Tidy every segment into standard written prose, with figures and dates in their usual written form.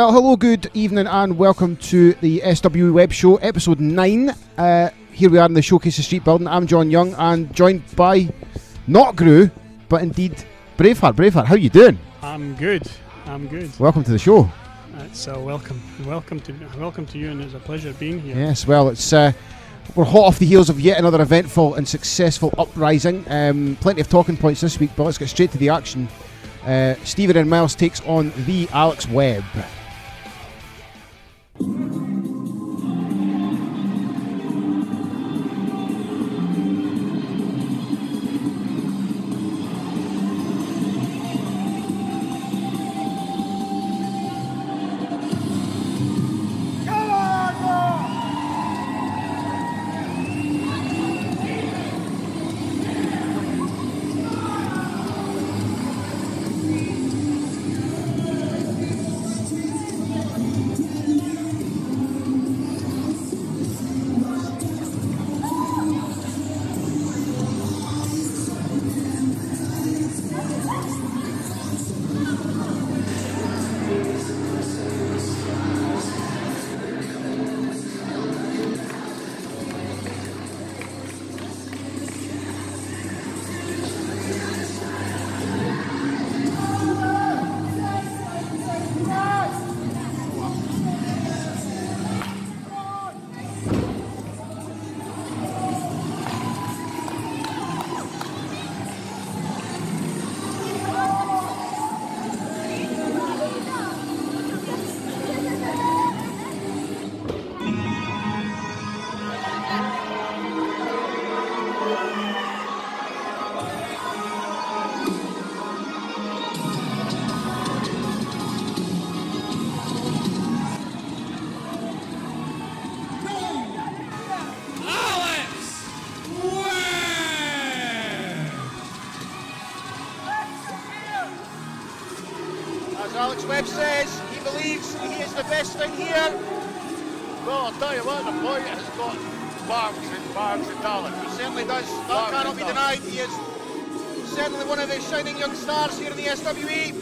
Well, hello, good evening, and welcome to the SW Web Show, episode 9. Here we are in the Showcase of Street building. I'm John Young, and joined by not Gru, but indeed Braveheart. Braveheart, how you doing? I'm good. Welcome to the show. It's welcome to you, and it's a pleasure being here. Yes, well, it's we're hot off the heels of yet another eventful and successful uprising. Plenty of talking points this week, but let's get straight to the action. Stephen and Miles takes on the Alex Webb. Alex Webb says he believes he is the best thing here. Well, I'll tell you what, the boy has got bags of talent. He certainly does. That cannot be denied. He is certainly one of the shining young stars here in the SWE.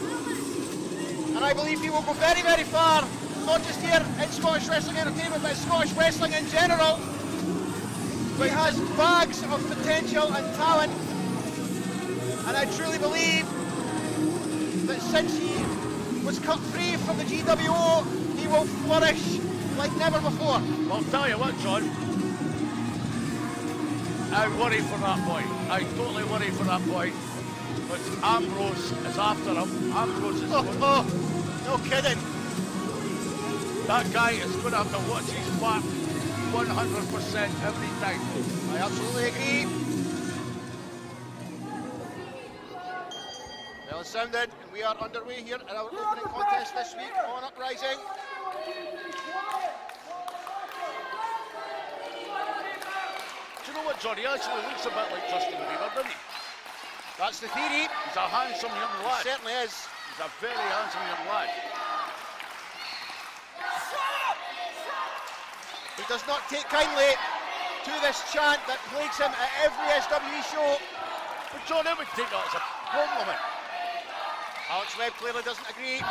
And I believe he will go very, very far, not just here in Scottish Wrestling Entertainment, but in Scottish Wrestling in general. He has bags of potential and talent. And I truly believe that since he was cut free from the GWO, he will flourish like never before. Well, I'll tell you what, John, I worry for that boy. I totally worry for that boy. But Ambrose is after him. Ambrose is no kidding. That guy is going to have to watch his back 100% every time. I absolutely agree. Well, it sounded, and we are underway here at our opening contest this week on Uprising. Do you know what, John? He actually looks a bit like Justin Bieber, doesn't he? That's the theory. He's a handsome young lad. He certainly is. He's a very handsome young lad. He does not take kindly to this chant that plagues him at every SWE show. But John, I would take that as a compliment. Alex Webb clearly doesn't agree.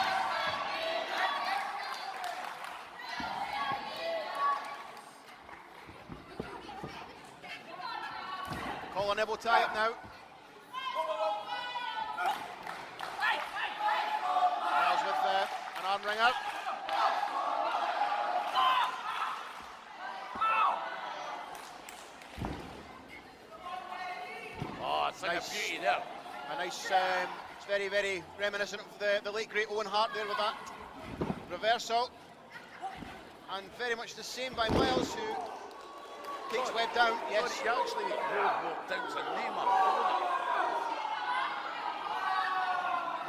Colin Nibble tie up now. Miles with an arm wringer. Oh, it's like a beauty there. A nice, it's very, very reminiscent of the late great Owen Hart there with that reversal. And very much the same by Miles, who takes Webb down. Yes. He actually walked down to Neymar.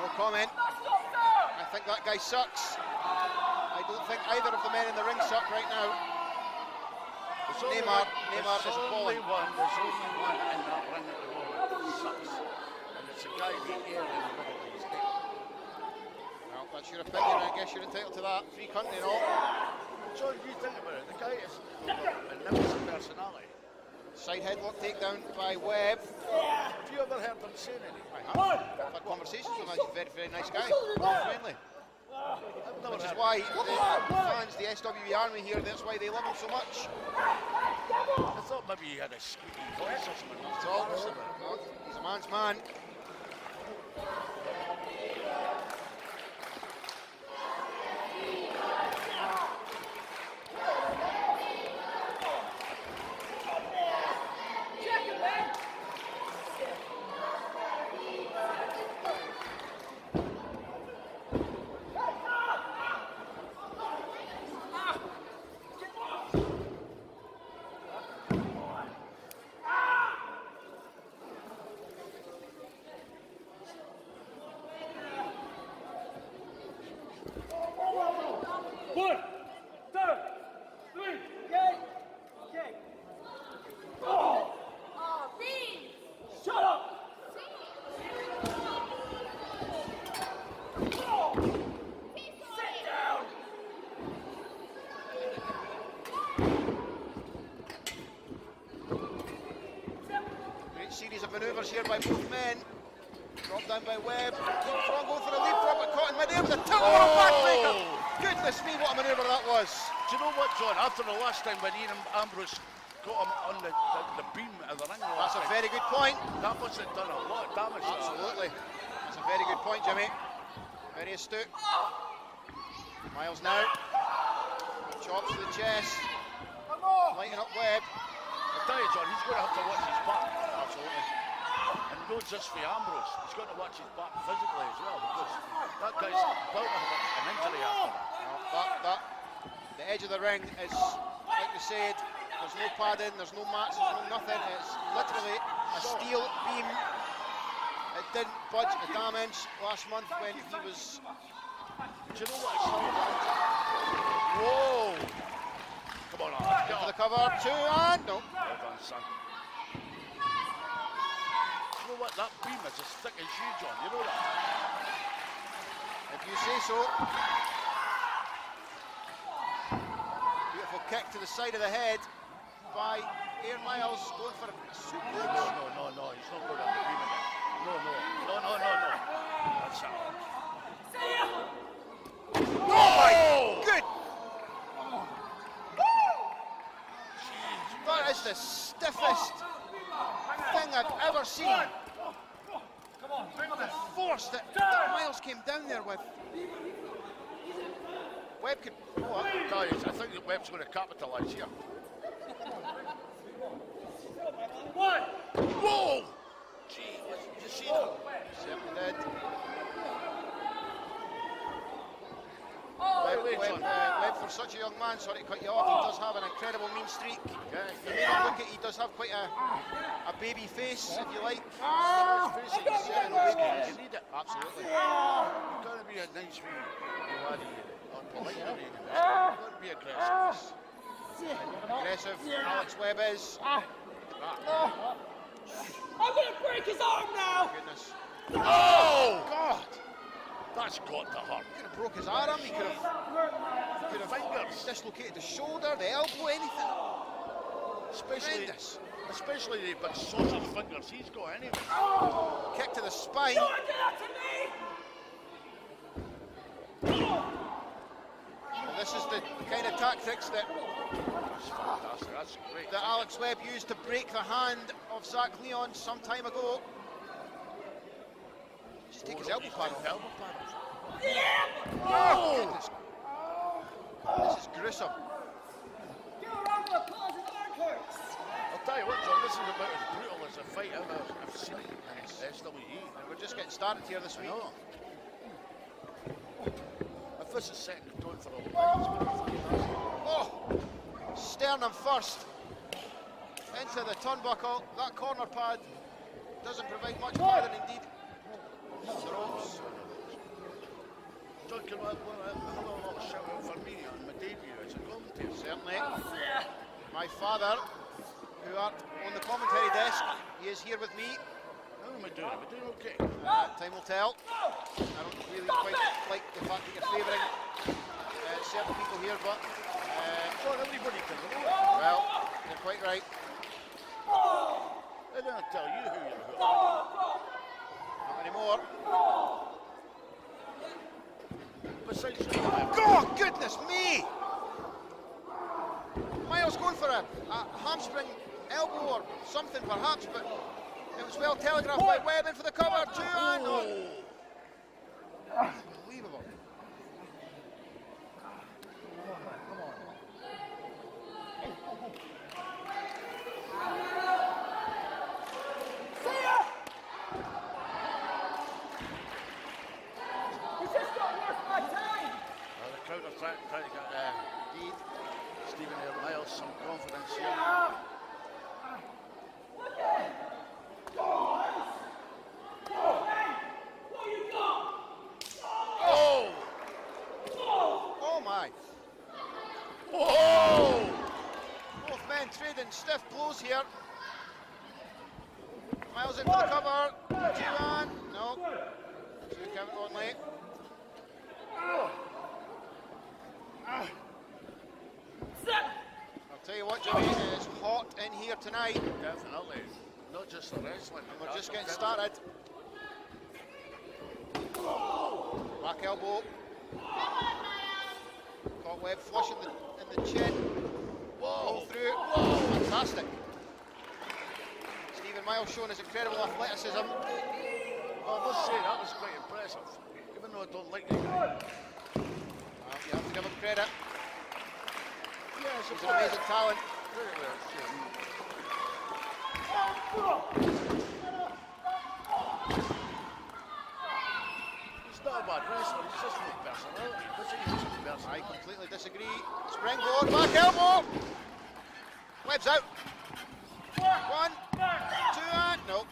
No comment. I think that guy sucks. I don't think either of the men in the ring suck right now. Neymar is appalling. There's only one in that ring at the moment that sucks. And it's a guy in the air in the middle of his head. Well, that's your opinion, I guess you're entitled to that. Free country and all. John, you think about it, the guy is a nice personality. Side headlock takedown by Webb. Have you ever heard him say anything? I have. I've had conversations with him. He's a very, very nice guy. Very friendly. Which is why the fans, the SWE army here, that's why they love him so much. I thought maybe he had a squeaky voice or something. It's all, he's a man's man. Series of manoeuvres here by both men. Dropped down by Webb. Strong going for a leapfrog, but caught in midair with a tilt over a backbreaker. Goodness me, what a manoeuvre that was. Do you know what, John? After the last time when Ian Ambrose got him on the beam of the ring, that's a very good point. That must have done a lot of damage. Absolutely. That's a very good point, Jimmy. Very astute. Miles now. Chops to the chest. Lighting up Webb. I tell you, John, he's going to have to watch his back. Absolutely. And not just for Ambrose, he's got to watch his back physically as well, because that guy's about to have an injury after that. The edge of the ring is, like we said, there's no padding, there's no mats, there's no nothing. It's literally a steel beam. It didn't budge a damn inch last month when he was. Do you know what I saw? Whoa! Come on, Alex, get For the up. cover, two, and no. Well done, son. You know what? That beam is as thick as you, John. You know that? If you say so. Beautiful kick to the side of the head by Aaron Miles, going for a suplex. No, he's not going on the beam again. No. That's it. Oh! Good! That is the stiffest thing I've ever seen. The force that Miles came down there with. Webb could. Guys, I think that Webb's going to capitalise here. Whoa! Gee, did you see that? Certainly did. Webb, for such a young man, sorry to cut you off, he does have an incredible mean streak. Yeah, You may not look at, he does have quite a baby face, if you like. You need it. Absolutely. You've got to be a nice wee laddie, not polite. You've got to be aggressive. Aggressive, Alex Webb is. I'm going to break his arm now! Goodness. Oh! God! That's got to hurt. He could have broke his arm, he could have Fingers. dislocated the shoulder, the elbow, anything. Especially the big sausage fingers he's got anyway. Kick to the spine. Don't do that to me! And this is the kind of tactics that That's fantastic. That's great. Alex Webb used to break the hand of Zach Leon some time ago. Just take his elbow pad off. Oh! Goodness. This is gruesome. Give a round of applause, his arm hurts! I'll tell you what, John, this is about as brutal as a fight I've seen in SWE. And we're just getting started here this I week. know. If this is setting the tone for the whole thing, it's going to be fantastic. Oh! Sternum first. Into the turnbuckle. That corner pad doesn't provide much padding indeed. The ropes. John, can I have a little shout out for me on my debut as a commentator? Certainly. My father, who are on the commentary desk, he is here with me. How am I doing? Am I doing okay? Time will tell. I don't really quite like the fact that you're favouring certain people here, but John, everybody can know. well, you're quite right. They're going to tell you who you're who. Not anymore. But Outside straight away. Oh, goodness me! Miles going for a hamstring elbow or something perhaps, but it was well telegraphed by Webb in for the cover. 2 and... Unbelievable. The crowd are trying to get Stephen Air Miles some confidence here. Oh! Oh my. Oh! Both men trading stiff blows here. Miles in for the cover. 2 and... No. 2 count only. I'll tell you what, Jimmy, it is hot in here tonight. Definitely. Not just the wrestling. And we're just getting started. Back elbow. Caught Webb flush in the chin. Whoa! Pull through. Whoa! Fantastic. Stephen Miles showing his incredible athleticism. Well, I must say, that was quite impressive. Even though I don't like the guy. Well, you have to give him credit. Yes, He's an amazing talent. very well. He's not a bad wrestler, he's just no personality. He's just no I personality. completely disagree. Springboard, back elbow. Webb's out. 1, 2 and... No. Do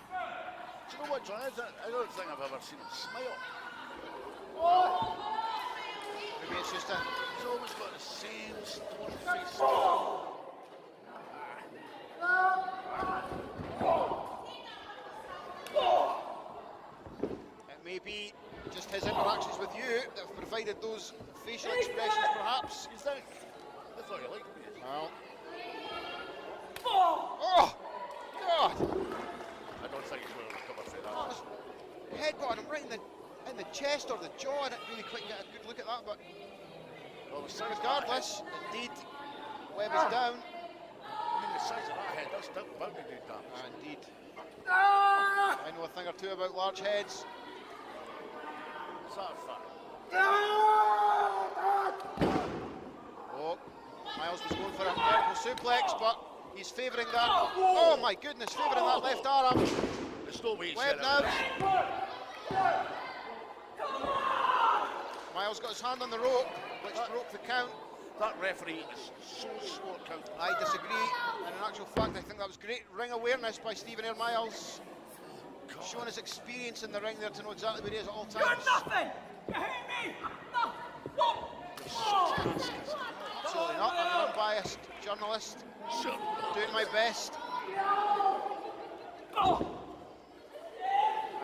you know what, John? I don't think I've ever seen him smile. Maybe it's just a... He's always got the same stone face. It may be just his interactions with you that have provided those facial expressions, perhaps. He's down. I thought you liked me. Well. Oh! God! I don't think he's going to recover from Oh, that. his head got him right in the chest or the jaw. I didn't really quite get a good look at that, but Well, the size regardless, indeed, Webb is down. I mean, the size of that head, that's bound to do damage. Indeed. I know a thing or two about large heads. Is that a fact? Oh, Miles was going for a vertical suplex, but he's favouring that. Oh my goodness, favouring that left arm. There's no way he's Webb getting now. Miles got his hand on the rope, which broke the count. That referee is so slow at counting. I disagree, and in actual fact, I think that was great ring awareness by Stephen Air Miles, showing his experience in the ring there to know exactly where he is at all times. You're nothing! You hate me! No! Absolutely not. I'm an unbiased journalist, doing my best. I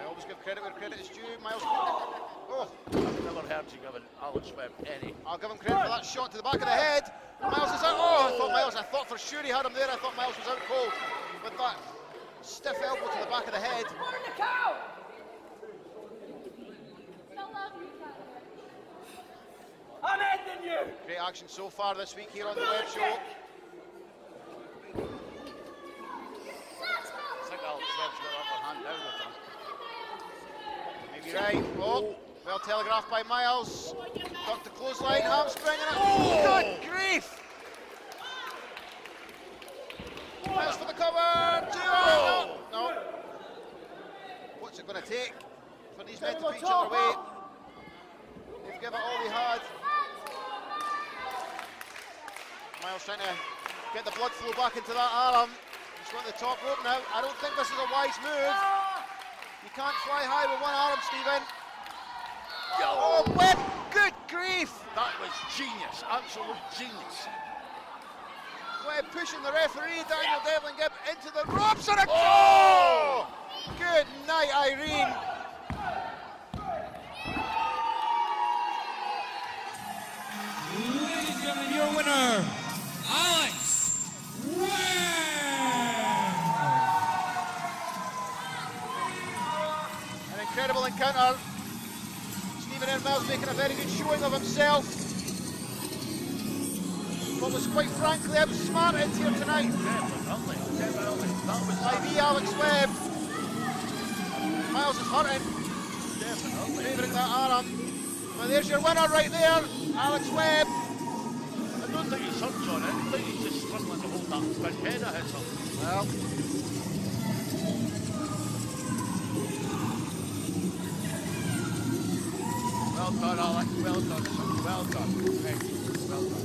always give credit where credit is due. Miles. Oh, I've never heard you give Alex Webb any. I'll give him credit for that shot to the back of the head. Miles is out. Oh, I thought for sure he had him there. I thought Miles was out cold with that stiff elbow to the back of the head. Burn the cow! I'm ending you! Great action so far this week here on the Web Show. I think Alex Webb's got upper hand down with him. Maybe right. Oh, well telegraphed by Miles. Ducked the clothesline, hamstring and good grief! Miles for the cover. 2 no. What's it going to take for these men to put each other away? They've given it all they had. Miles trying to get the blood flow back into that arm. He's going to the top rope now. I don't think this is a wise move. You can't fly high with one arm, Stephen. Oh, Webb! Good grief! That was genius, absolute genius. Webb pushing the referee, Daniel Devlin Gibb into the ropes and a oh! Good night, Irene. Ladies and gentlemen, your winner, Alex Webb! An incredible encounter. Stephen Air Miles making a very good showing of himself. But was quite frankly outsmarted here tonight. Definitely. That was IV Alex Webb. Miles is hurting. definitely. Favouring that arm. But there's your winner right there, Alex Webb. I don't think he's hurt, John. I think he's just struggling to hold that big head of his up. Well, Well done, Alex. Well done, son. Well done. Thank you. Well done.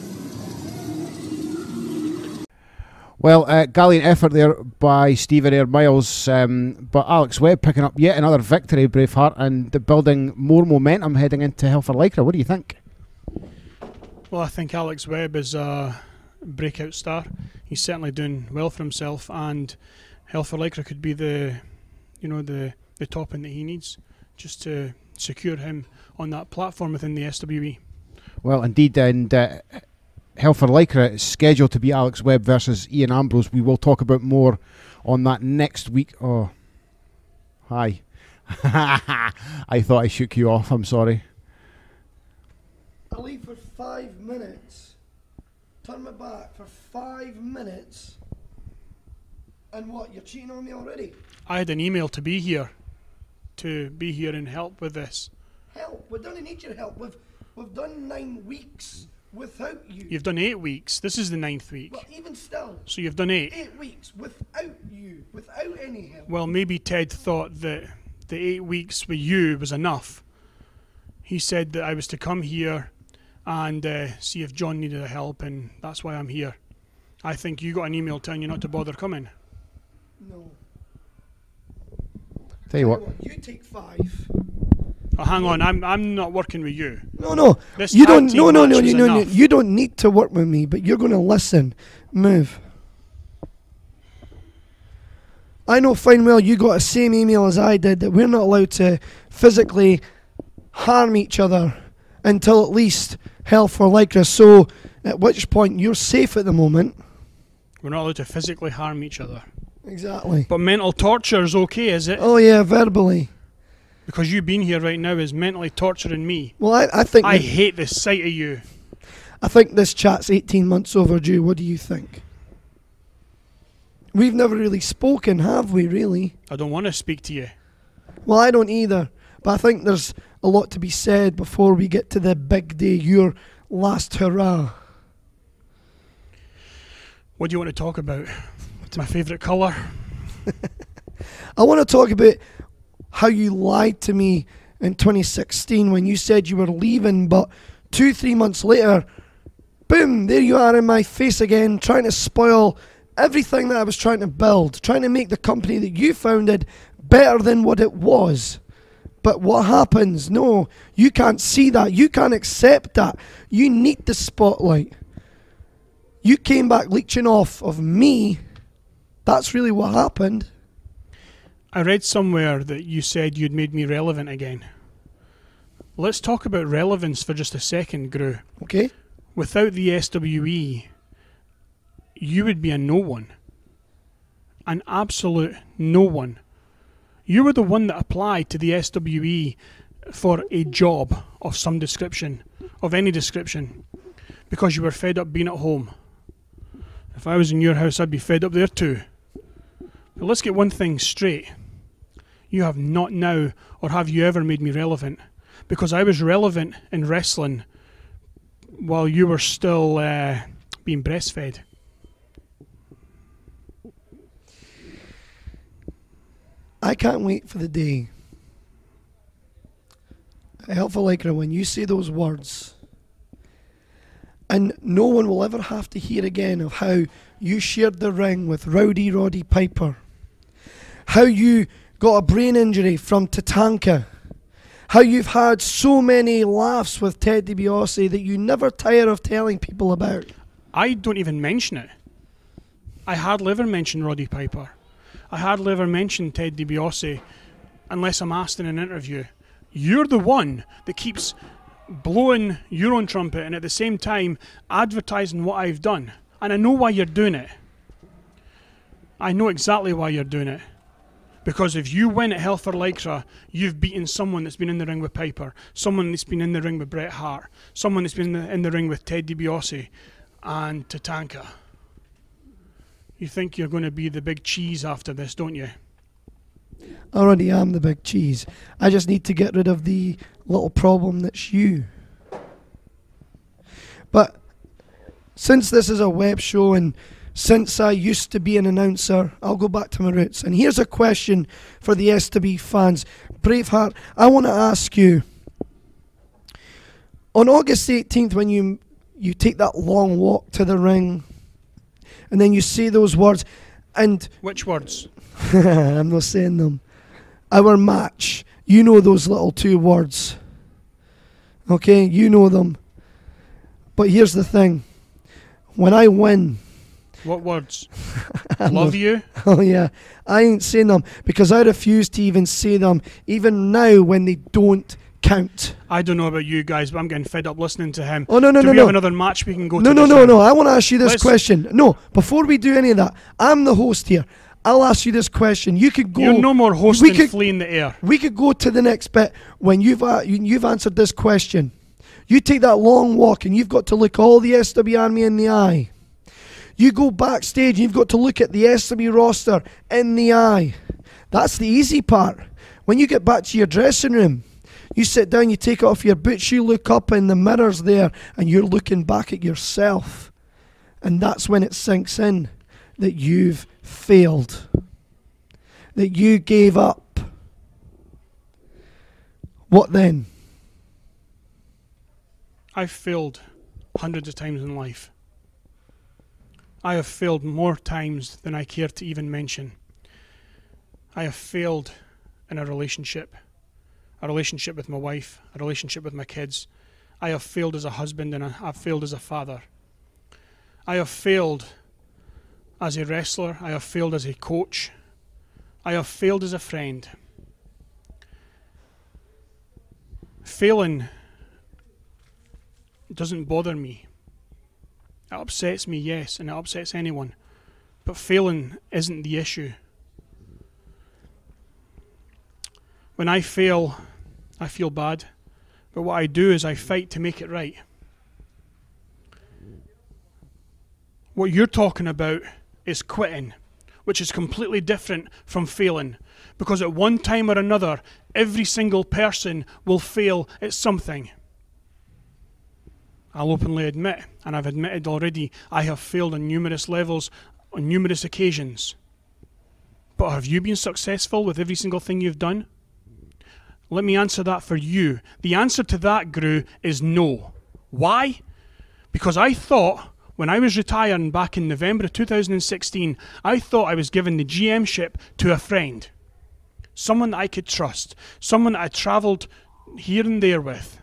Well, gallant effort there by Stephen Air Miles, but Alex Webb picking up yet another victory, Braveheart, and building more momentum heading into Hell for Lycra. What do you think? Well, I think Alex Webb is a breakout star. He's certainly doing well for himself, and Hell for Lycra could be the topping that he needs just to secure him on that platform within the SWE. Well, indeed, and Hell for Lycra is scheduled to be Alex Webb versus Ian Ambrose. We will talk about more on that next week. Oh, hi. I thought I shook you off. I'm sorry. I leave for 5 minutes. Turn my back for 5 minutes. And what, you're cheating on me already? I had an email to be here and help with this. Help? We don't need your help. We've done 9 weeks without you. You've done 8 weeks. This is the 9th week. Well, even still. So you've done 8. 8 weeks without you, without any help. Well, maybe Ted thought that the 8 weeks with you was enough. He said that I was to come here and see if John needed help, and that's why I'm here. I think you got an email telling you not to bother coming. No. Tell you what. You take 5. Oh, hang on, I'm not working with you. No. This You tag don't. team No. match was enough. You don't need to work with me, but you're going to listen. Move. I know fine well you got the same email as I did, that we're not allowed to physically harm each other until at least Hell for Lycra. So, at which point you're safe at the moment. We're not allowed to physically harm each other. Exactly. But mental torture is okay, is it? Oh yeah, verbally. Because you being here right now is mentally torturing me. Well, I think I hate the sight of you. I think this chat's 18 months overdue. What do you think? We've never really spoken, have we, really? I don't want to speak to you. Well, I don't either. But I think there's a lot to be said before we get to the big day, your last hurrah. What do you want to talk about? It's my favourite colour. I want to talk about how you lied to me in 2016 when you said you were leaving, but 2-3 months later, boom, there you are in my face again, trying to spoil everything that I was trying to build, trying to make the company that you founded better than what it was. But what happens? No, you can't see that. You can't accept that. You need the spotlight. You came back leeching off of me. That's really what happened. I read somewhere that you said you'd made me relevant again. Let's talk about relevance for just a second, Gru. Okay? Without the SWE, you would be a no one. An absolute no one. You were the one that applied to the SWE for a job of some description, of any description, because you were fed up being at home. If I was in your house, I'd be fed up there too. But let's get one thing straight. You have not now, or have you ever made me relevant? Because I was relevant in wrestling while you were still being breastfed. I can't wait for the day, Hell for Lycra, when you say those words, and no one will ever have to hear again of how you shared the ring with Rowdy Roddy Piper, how you got a brain injury from Tatanka, how you've had so many laughs with Ted DiBiase that you never tire of telling people about. I don't even mention it. I hardly ever mention Roddy Piper. I hardly ever mention Ted DiBiase unless I'm asked in an interview. You're the one that keeps blowing your own trumpet and at the same time advertising what I've done. And I know why you're doing it. I know exactly why you're doing it. Because if you win at Hell for Lycra, you've beaten someone that's been in the ring with Piper, someone that's been in the ring with Bret Hart, someone that's been in the ring with Ted DiBiase and Tatanka. You think you're going to be the big cheese after this, don't you? I already am the big cheese. I just need to get rid of the little problem that's you. But since this is a web show and since I used to be an announcer, I'll go back to my roots. And here's a question for the SW fans. Braveheart, I want to ask you, on August 18th, when you take that long walk to the ring, and then you say those words, and... Which words? I'm not saying them. Our match. You know those little 2 words. Okay, you know them. But here's the thing. When I win... What words? Love you? Oh yeah, I ain't saying them because I refuse to even say them, even now when they don't count. I don't know about you guys, but I'm getting fed up listening to him. Oh no, do we have another match we can go to? No. I want to ask you this question. No, before we do any of that, I'm the host here. I'll ask you this question. You could go. You're no more host than Flea in the air. We could go to the next bit when you've answered this question. You take that long walk and you've got to look all the SW Army in the eye. You go backstage and you've got to look at the SW roster in the eye. That's the easy part. When you get back to your dressing room, you sit down, you take off your boots, you look up and the mirror's there and you're looking back at yourself. And that's when it sinks in that you've failed. That you gave up. What then? I've failed hundreds of times in life. I have failed more times than I care to even mention. I have failed in a relationship with my wife, a relationship with my kids. I have failed as a husband and I've failed as a father. I have failed as a wrestler. I have failed as a coach. I have failed as a friend. Failing doesn't bother me. It upsets me, yes, and it upsets anyone. But failing isn't the issue. When I fail, I feel bad. But what I do is I fight to make it right. What you're talking about is quitting, which is completely different from failing. Because at one time or another, every single person will fail at something. I'll openly admit, and I've admitted already, I have failed on numerous levels, on numerous occasions. But have you been successful with every single thing you've done? Let me answer that for you. The answer to that, Gru, is no. Why? Because I thought, when I was retiring back in November of 2016, I thought I was giving the GM-ship to a friend. Someone that I could trust. Someone that I travelled here and there with.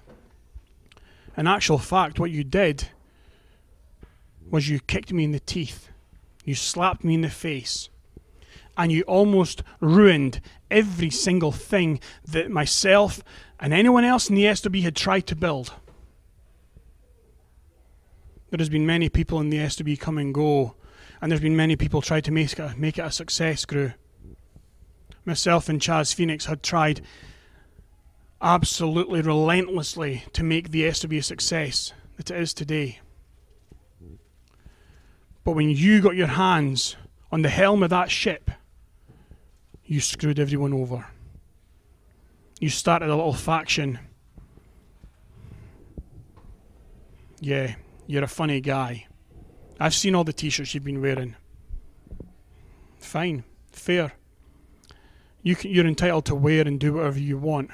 In actual fact, what you did was you kicked me in the teeth. You slapped me in the face. And you almost ruined every single thing that myself and anyone else in the SW had tried to build. There has been many people in the SW come and go, and there's been many people try to make it a success, Gru. Myself and Chaz Phoenix had tried absolutely relentlessly to make the SW a success that it is today. But when you got your hands on the helm of that ship, you screwed everyone over. You started a little faction. Yeah, you're a funny guy. I've seen all the t-shirts you've been wearing. Fine, fair. You're entitled to wear and do whatever you want,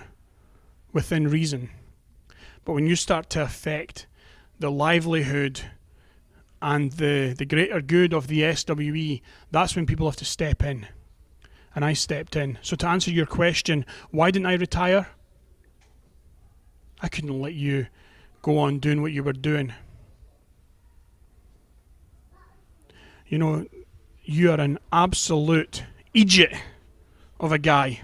within reason. But when you start to affect the livelihood and the greater good of the SWE, that's when people have to step in. And I stepped in. So to answer your question, why didn't I retire? I couldn't let you go on doing what you were doing. You know, you are an absolute idiot of a guy.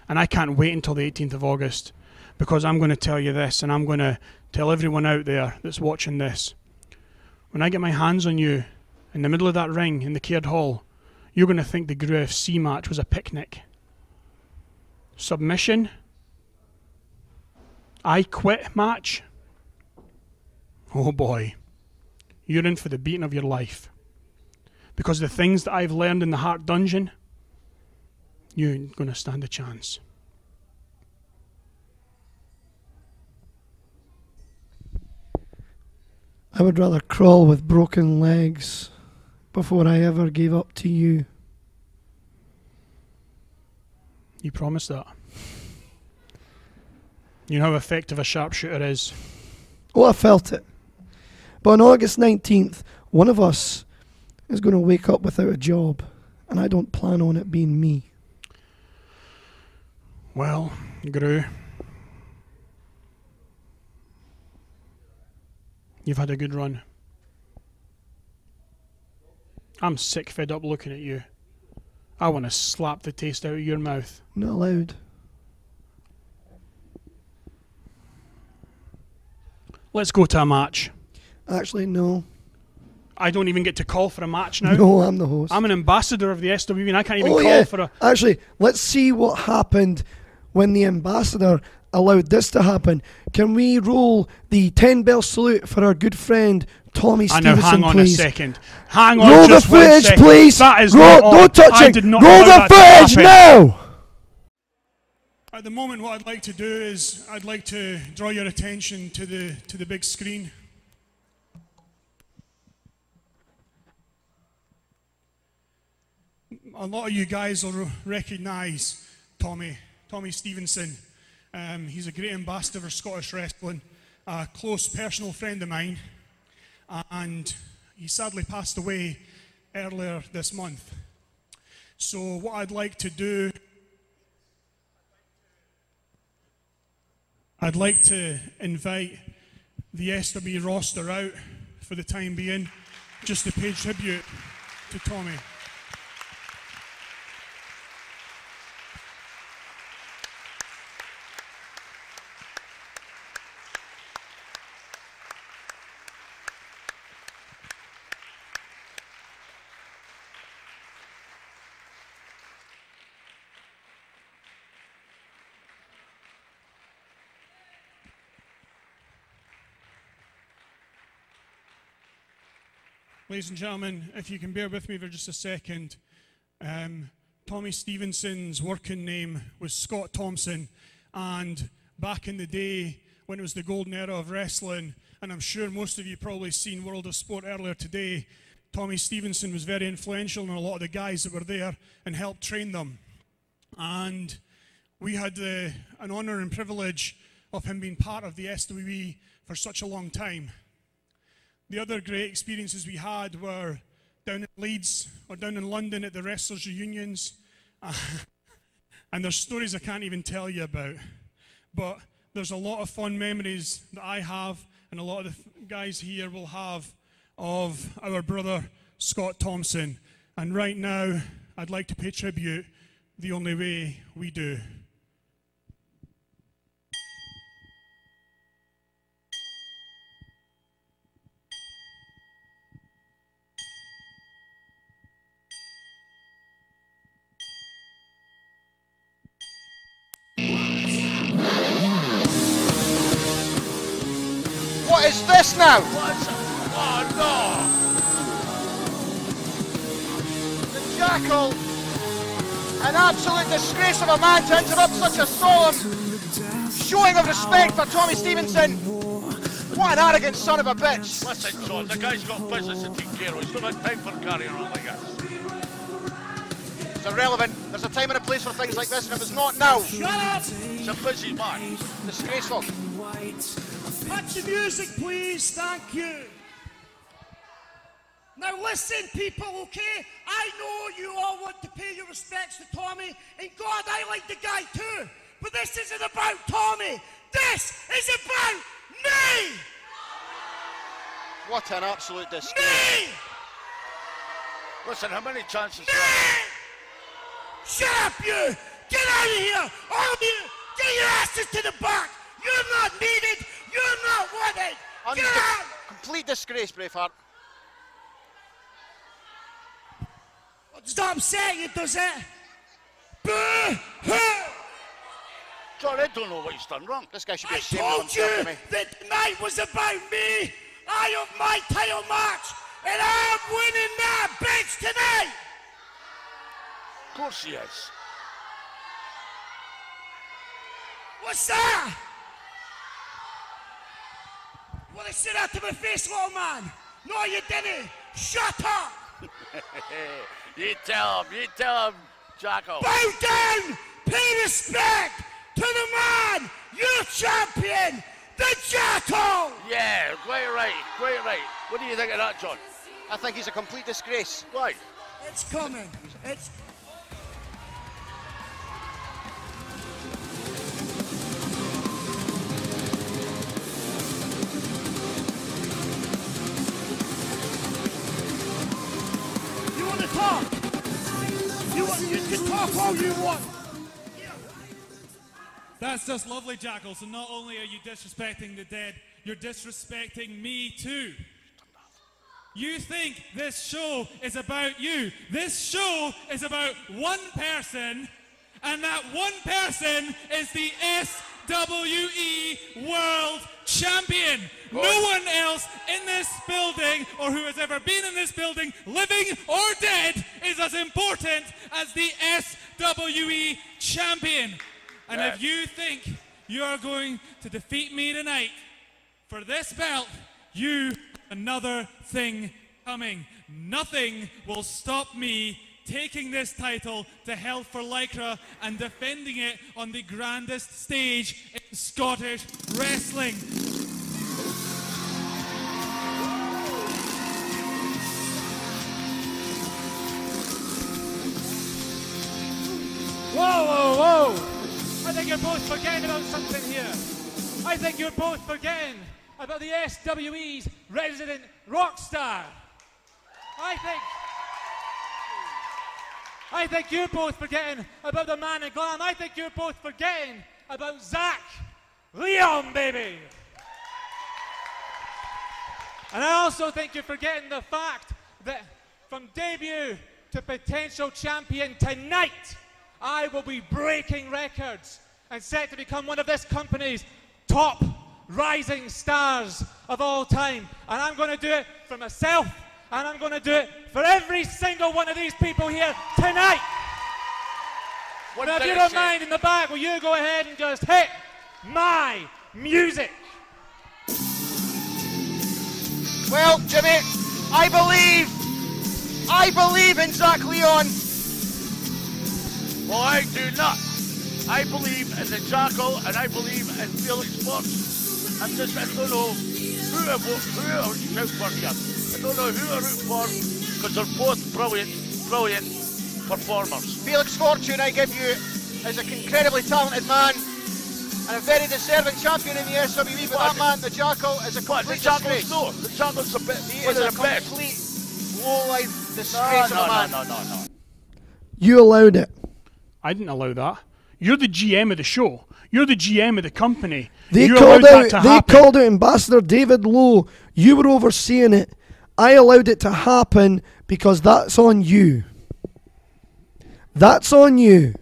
And I can't wait until the 18th of August, because I'm going to tell you this, and I'm going to tell everyone out there that's watching this. When I get my hands on you in the middle of that ring in the Caird Hall, you're going to think the Gru FC match was a picnic. Submission? I quit match? Oh boy. You're in for the beating of your life. Because the things that I've learned in the Heart Dungeon, you ain't going to stand a chance. I would rather crawl with broken legs before I ever gave up to you. You promised that. You know how effective a sharpshooter is. Oh, I felt it. But on August 19th, one of us is going to wake up without a job, and I don't plan on it being me. Well, Gru, you've had a good run. I'm sick fed up looking at you. I want to slap the taste out of your mouth. Not allowed. Let's go to a match. Actually, no. I don't even get to call for a match now. No, I'm the host. I'm an ambassador of the SWE and I can't even call for a... Actually, let's see what happened when the ambassador allowed this to happen. Can we roll the 10-bell salute for our good friend Tommy Stevenson, hang on please? a second. Hang on roll just the footage, 1 second. please. That is roll, not don't touch I it. did not Roll allow the that to footage happen. now. At the moment, what I'd like to do is I'd like to draw your attention to the big screen. A lot of you guys will recognise Tommy Stevenson. He's a great ambassador for Scottish wrestling, a close personal friend of mine, and he sadly passed away earlier this month. So what I'd like to do, I'd like to invite the SW roster out for the time being, just to pay tribute to Tommy. Ladies and gentlemen, if you can bear with me for just a second, Tommy Stevenson's working name was Scott Thompson, and back in the day when it was the golden era of wrestling, and I'm sure most of you probably seen World of Sport earlier today, Tommy Stevenson was very influential in a lot of the guys that were there and helped train them. And we had an honour and privilege of him being part of the SWE for such a long time. The other great experiences we had were down in Leeds or down in London at the wrestlers' reunions. And there's stories I can't even tell you about. But there's a lot of fun memories that I have and a lot of the guys here will have of our brother Scott Thompson. And right now, I'd like to pay tribute the only way we do. What is this now? Oh no! The Jackal. An absolute disgrace of a man to interrupt such a solemn showing of respect for Tommy Stevenson. What an arrogant son of a bitch. Listen, John, the guy's got business to take care of. He's not got time for carrying on like this. It's irrelevant. There's a time and a place for things like this, and if it's not now, Shut up! It's a busy man. disgraceful. Cut the music, please. Thank you. Now listen, people, okay? I know you all want to pay your respects to Tommy, and God, I like the guy too. But this isn't about Tommy. This is about me! What an absolute disgrace. Me! Listen, how many chances Me! Shut up, you! Get out of here! All of you! Get your asses to the back! You're not needed! You're not wanted! Get out! Complete disgrace, Braveheart. Stop saying it, does it? Boo-hoo! John, I don't know what he's done wrong. This guy should be I ashamed of told himself you to me. that tonight was about me. I have my title match, and I'm winning that bitch tonight. Of course he is. What's that? Well, they said that to my face, little man. No, you didn't. Shut up. You tell him, Jacko. Bow down. Pay respect to the man, your champion, the Jackal. Yeah, quite right. What do you think of that, John? I think he's a complete disgrace. Why? It's coming. It's. You want to talk? You can talk all you want. That's just lovely, Jackal. So not only are you disrespecting the dead, you're disrespecting me too. You think this show is about you. This show is about one person, and that one person is the SWE World Champion. No one else in this building, or who has ever been in this building, living or dead, is as important as the SWE Champion. And if you think you are going to defeat me tonight for this belt, you have another thing coming. Nothing will stop me taking this title to Hell for Lycra and defending it on the grandest stage in Scottish wrestling. Whoa, whoa, whoa! I think you're both forgetting about something here. I think you're both forgetting about the SWE's resident rock star. I think you're both forgetting about the man in glam. I think you're both forgetting about Zach Leon, baby. And I also think you're forgetting the fact that from debut to potential champion tonight, I will be breaking records and set to become one of this company's top rising stars of all time. And I'm going to do it for myself, and I'm going to do it for every single one of these people here tonight. Now, if you don't mind in the back, will you go ahead and just hit my music? Well, Jimmy, I believe in Zach Leon. Well, I do not. I believe in the Jackal and I believe in Felix Sports. I don't know who I root for here. I don't know who I root for because they're both brilliant performers. Felix Fortune, I give you, is an incredibly talented man and a very deserving champion in the SWE, but that man, the Jackal, is a complete disgrace. No, the Jackal's a bit. He is a complete low-life disgrace of a man. No. You allowed it. I didn't allow that. You're the GM of the show. You're the GM of the company. They You called allowed out. that to They happen. called out Ambassador David Lowe. You were overseeing it. I allowed it to happen because that's on you. That's on you.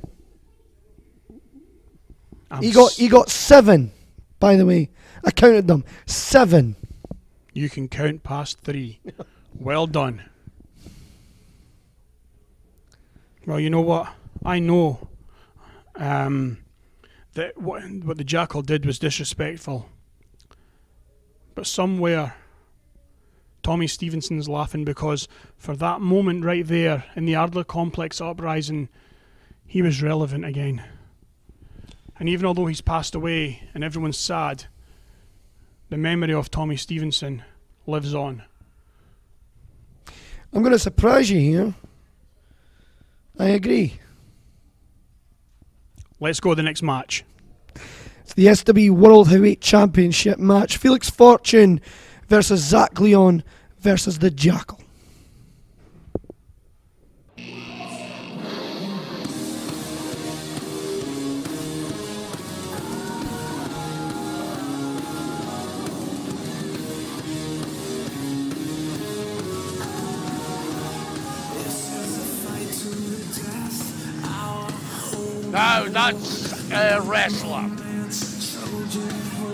He got 7, by the way. I counted them. 7. You can count past 3. Well done. Well, you know what? I know that what the Jackal did was disrespectful. But somewhere, Tommy Stevenson's laughing because for that moment right there in the Ardler Complex uprising, he was relevant again. And even although he's passed away and everyone's sad, the memory of Tommy Stevenson lives on. I'm going to surprise you here. I agree. Let's go to the next match. It's the SW World Heavyweight Championship match. Felix Fortune versus Zach Leon versus the Jackal. This is a fight Now that's a wrestler.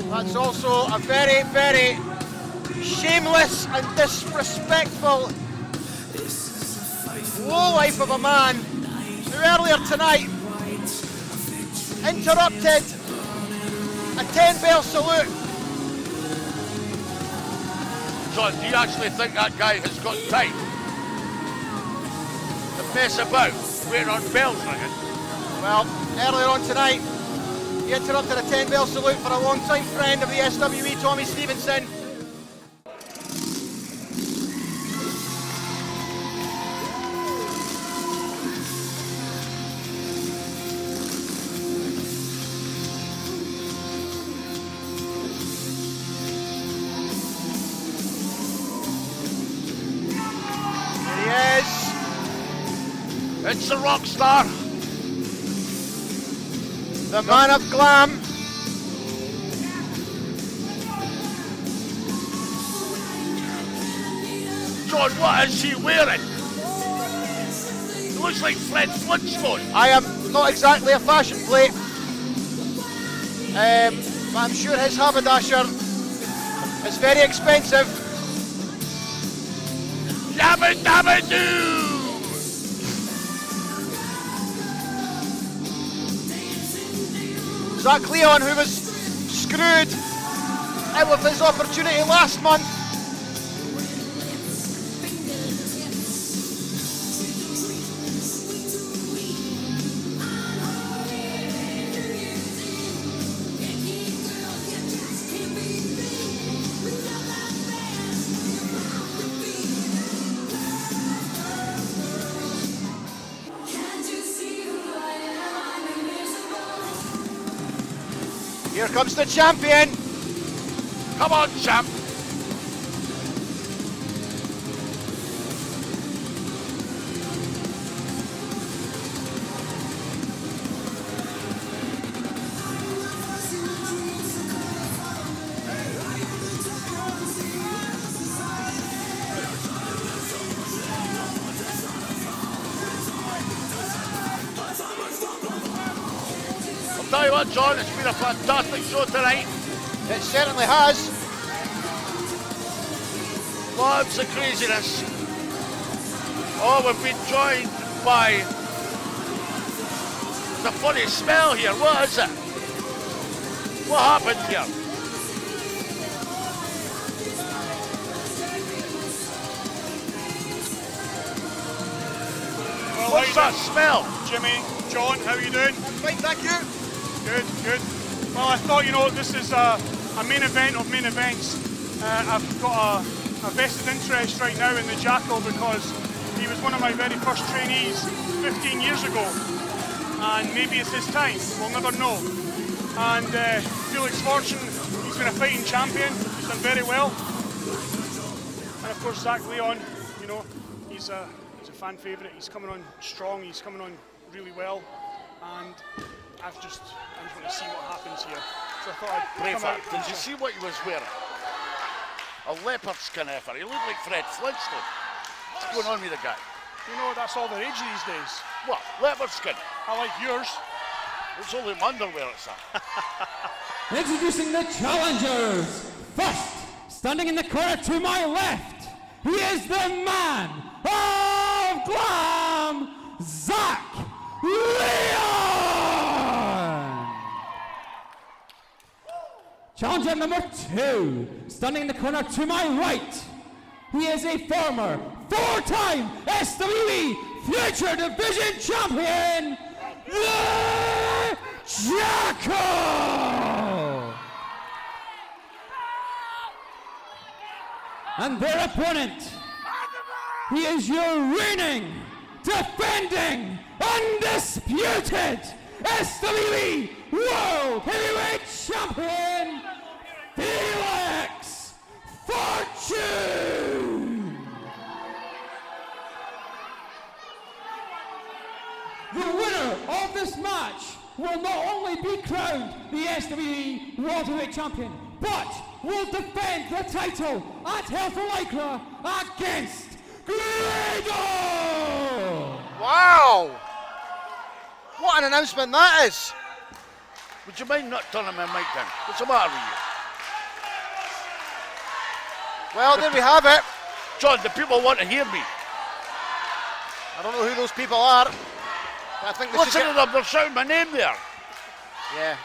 That's also a very, very shameless and disrespectful lowlife of a man who earlier tonight interrupted a 10-bell salute. John, do you actually think that guy has got time to mess about waiting on bells ringing? Well, earlier on tonight, he interrupted a 10-bell salute for a long-time friend of the SWE, Tommy Stevenson. It's the rock star, the man of glam. John, what is he wearing? He looks like Fred Flintstone. I am not exactly a fashion plate, but I'm sure his haberdasher is very expensive. Yabba dabba doo! Zach Leon, who was screwed out of his opportunity last month. Here comes the champion. Come on, champ. Tell you what, John, it's been a fantastic show tonight. It certainly has. Lots of craziness. Oh, we've been joined by the funny smell here. What is it? What happened here? Well, what's that smell? Jimmy, John, how are you doing? Fine, thank you. Good, good. Well, I thought, you know, this is a main event of main events. I've got a vested interest right now in the Jackal because he was one of my very first trainees 15 years ago. And maybe it's his time, we'll never know. And Felix Fortune, he's been a fighting champion, he's done very well. And of course, Zach Leon, you know, he's a fan favourite, he's coming on strong, he's coming on really well. And I just want to see what happens here. So I thought I'd come out. Did you see what he was wearing? A leopard skin effort. He looked like Fred Flintstone. What's going on with the guy? You know, that's all the rage these days. What? Leopard skin? I like yours. It's only my underwear, it's that. Introducing the challengers. First, standing in the corner to my left, he is the man of glam, Zach Leon! Challenger number 2, standing in the corner to my right, he is a former 4-time SWE Future Division Champion, the Jackal! And their opponent, he is your reigning, defending, undisputed SWE World Heavyweight Champion, Felix Fortune! The winner of this match will not only be crowned the SWE World Heavyweight Champion, but will defend the title at Hell for Lycra against Grado! Wow! What an announcement that is! Would you mind not turning my mic down? What's the matter with you? Well, there we have it. John, the people want to hear me. I don't know who those people are, but I think they should Listen to them, they're shouting my name there. Yeah.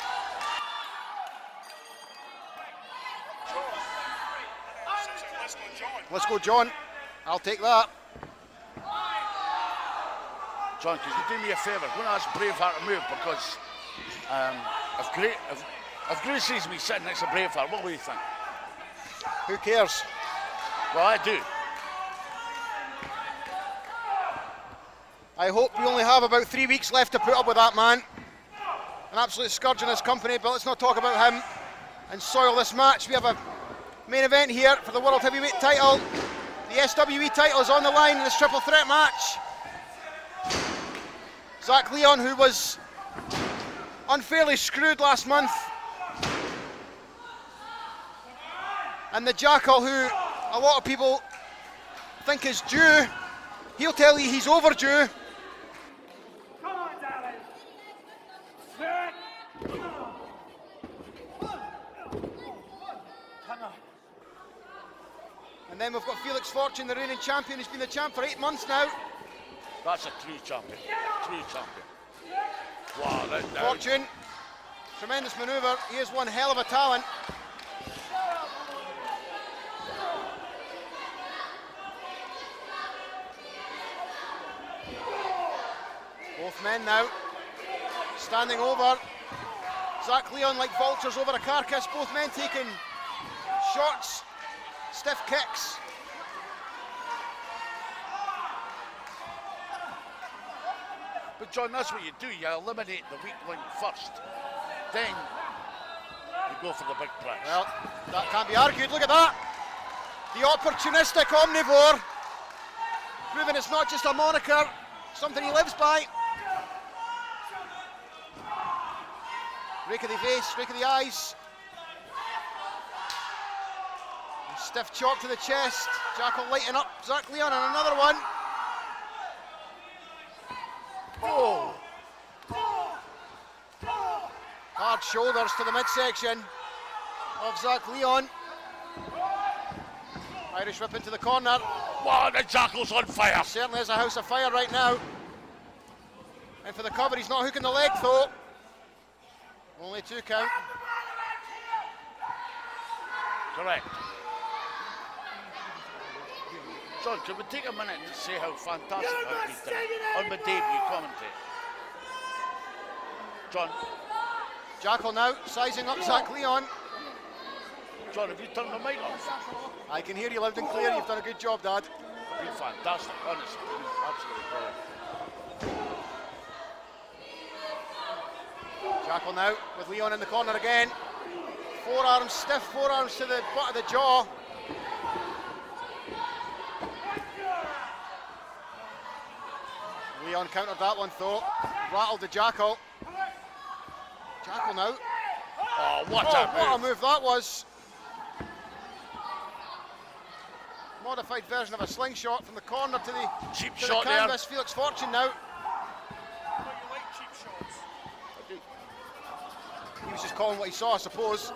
Let's go, John. I'll take that. John, could you do me a favour? Go and ask Braveheart to move, because if Grace sees me sitting next to Braveheart, what will you think? Who cares? Well, I do. I hope we only have about 3 weeks left to put up with that man. An absolute scourge in his company, but let's not talk about him and soil this match. We have a main event here for the World Heavyweight title. The SWE title is on the line in this triple threat match. Zach Leon, who was unfairly screwed last month, and the Jackal, who a lot of people think is due. He'll tell you he's overdue. And then we've got Felix Fortune, the reigning champion. He's been the champ for 8 months now. That's a true champion. True champion. Wow, that down. Fortune, tremendous manoeuvre. He is one hell of a talent. Both men now standing over. Zach Leon like vultures over a carcass. Both men taking shots, stiff kicks. But John, that's what you do. You eliminate the weak link first. Then you go for the big prize. Well, that can't be argued. Look at that. The opportunistic omnivore. Proving it's not just a moniker, something he lives by. Rake of the face, rake of the eyes. And stiff chop to the chest. Jackal lighting up Zach Leon, and another one. Oh! Hard shoulders to the midsection of Zach Leon. Irish whip into the corner. Wow, the Jackal's on fire. Certainly is a house of fire right now. And for the cover, he's not hooking the leg though. Only 2 count. Correct. John, can we take a minute to say how fantastic I've been tonight on my debut commentate? John. Jackal now sizing up Zach Leon. John, have you turned the mic off? I can hear you loud and clear. You've done a good job, Dad. Been fantastic, honestly. Been absolutely brilliant. Jackal now with Leon in the corner again. Forearms, stiff forearms to the butt of the jaw. Leon countered that one though. Rattled the Jackal. Jackal now. Oh, what a move that was. Modified version of a slingshot from the corner to the cheap to shot the canvas. there. Felix Fortune now. He was just calling what he saw, I suppose.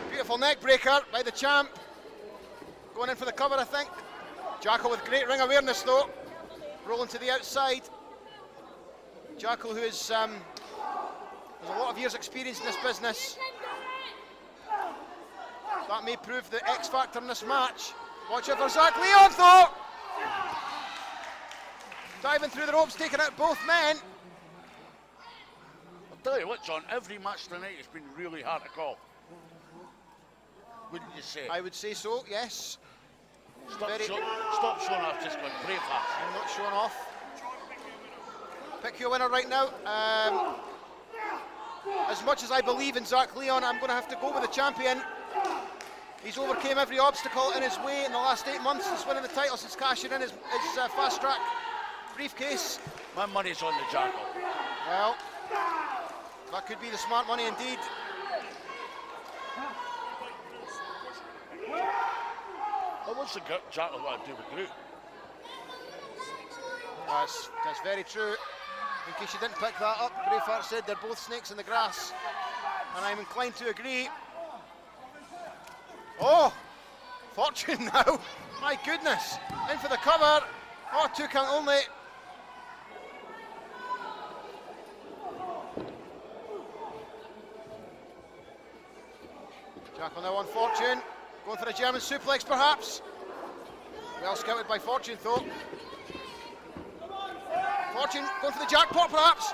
Beautiful neck breaker by the champ. Going in for the cover, I think. Jackal with great ring awareness though. Rolling to the outside. Jackal, who is has a lot of years experience in this business. That may prove the X factor in this match. Watch out for Zach Leon though. Diving through the ropes, taking out both men. I'll tell you what, John, every match tonight has been really hard to call. Wouldn't you say? I would say so, yes. Stop showing off, just going Braveheart. I'm not showing off. Pick your winner right now. As much as I believe in Zach Leon, I'm going to have to go with the champion. He's overcame every obstacle in his way in the last 8 months since winning the title, since cashing in his fast track briefcase. My money's on the Jackal. Well, that could be the smart money indeed. What's the Jackal got to do with Groot? That's very true. In case you didn't pick that up, Braveheart said they're both snakes in the grass. And I'm inclined to agree. Oh! Fortune now! My goodness! In for the cover. Oh, 2 count only. Jackal now on Fortune. Going for a German suplex perhaps. Well scouted by Fortune though. Fortune going for the jackpot perhaps.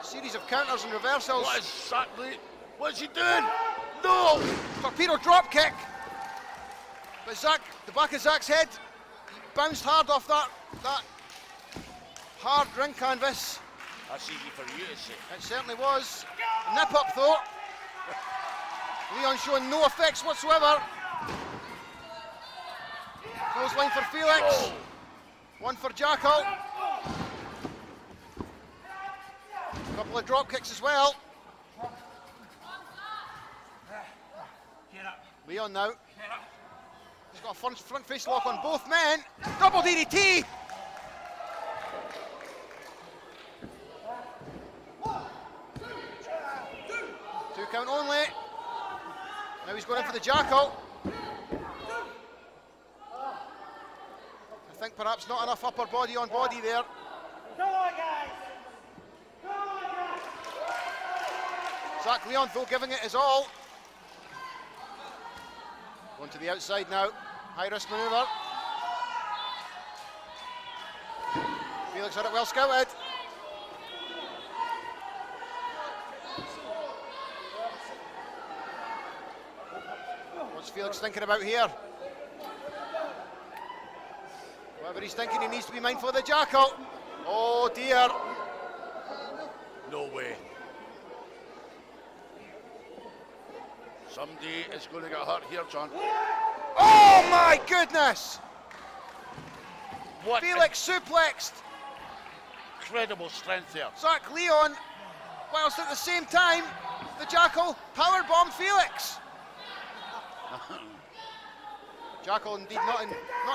Series of counters and reversals. What exactly? What's he doing? No! Torpedo drop kick. But Zack, the back of Zack's head bounced hard off that hard ring canvas. That's easy for you to say. It certainly was. Nip up though. Leon showing no effects whatsoever. Close line for Felix. Oh. One for Jackal. Couple of drop kicks as well. Leon now. He's got a front face lock on both men. Double DDT. Two count only. Now he's going in for the Jackal. I think perhaps not enough upper body on body there. Come on, guys. Zack Leon though giving it his all. Going to the outside now. High risk manoeuvre. Felix had it well scouted. What's Felix thinking about here? Whatever he's thinking, he needs to be mindful of the Jackal. Oh dear. No way. Somebody is going to get hurt here, John. Oh my goodness! What Felix suplexed. Incredible strength there. Zack Leon, whilst at the same time, the Jackal powerbombed Felix. Jackal indeed not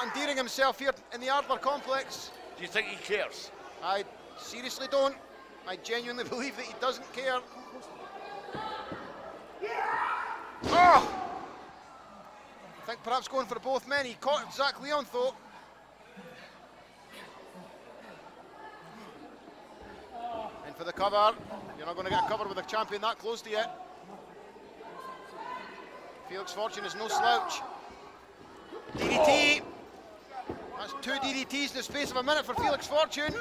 endearing himself here in the Ardler complex. Do you think he cares? I seriously don't. I genuinely believe that he doesn't care. Oh! I think perhaps going for both men. He caught Zack Leon though. In for the cover. You're not going to get a cover with a champion that close to you. Felix Fortune is no slouch. DDT. That's 2 DDTs in the space of a minute for Felix Fortune.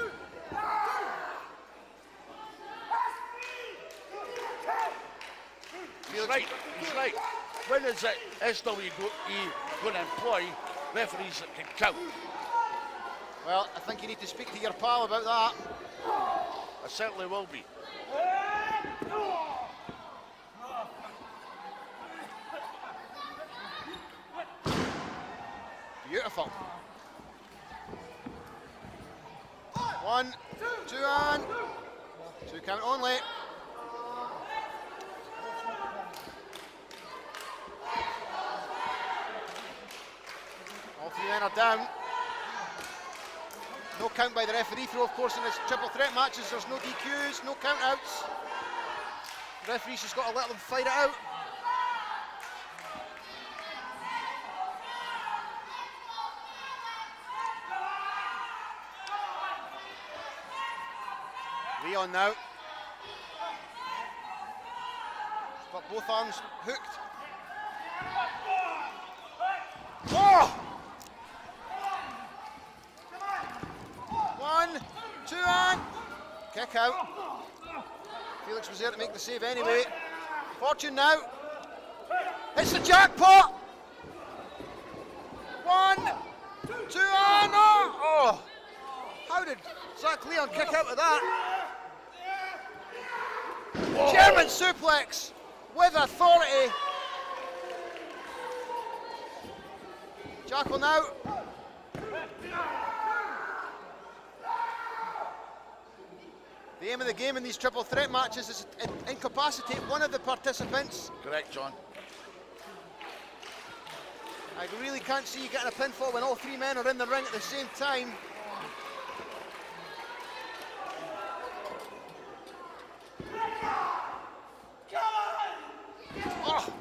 He's right, he's right. When is it SWE going to employ referees that can count? Well, I think you need to speak to your pal about that. I certainly will be. Beautiful. 1, 2 and 2 count only. All 3 men are down. No count by the referee throw, of course, in his triple threat matches. There's no DQs, no count outs. The referee's just got to let them fight it out. Leon now. He's got both arms hooked. Oh! 1, 2 and kick out. Felix was there to make the save anyway. Fortune now. It's the jackpot. 1, 2 and oh! How did Zack Leon kick out of that? Whoa. German suplex with authority. Jackal now. The aim of the game in these triple threat matches is to incapacitate one of the participants. Correct, John. I really can't see you getting a pinfall when all three men are in the ring at the same time. Oh!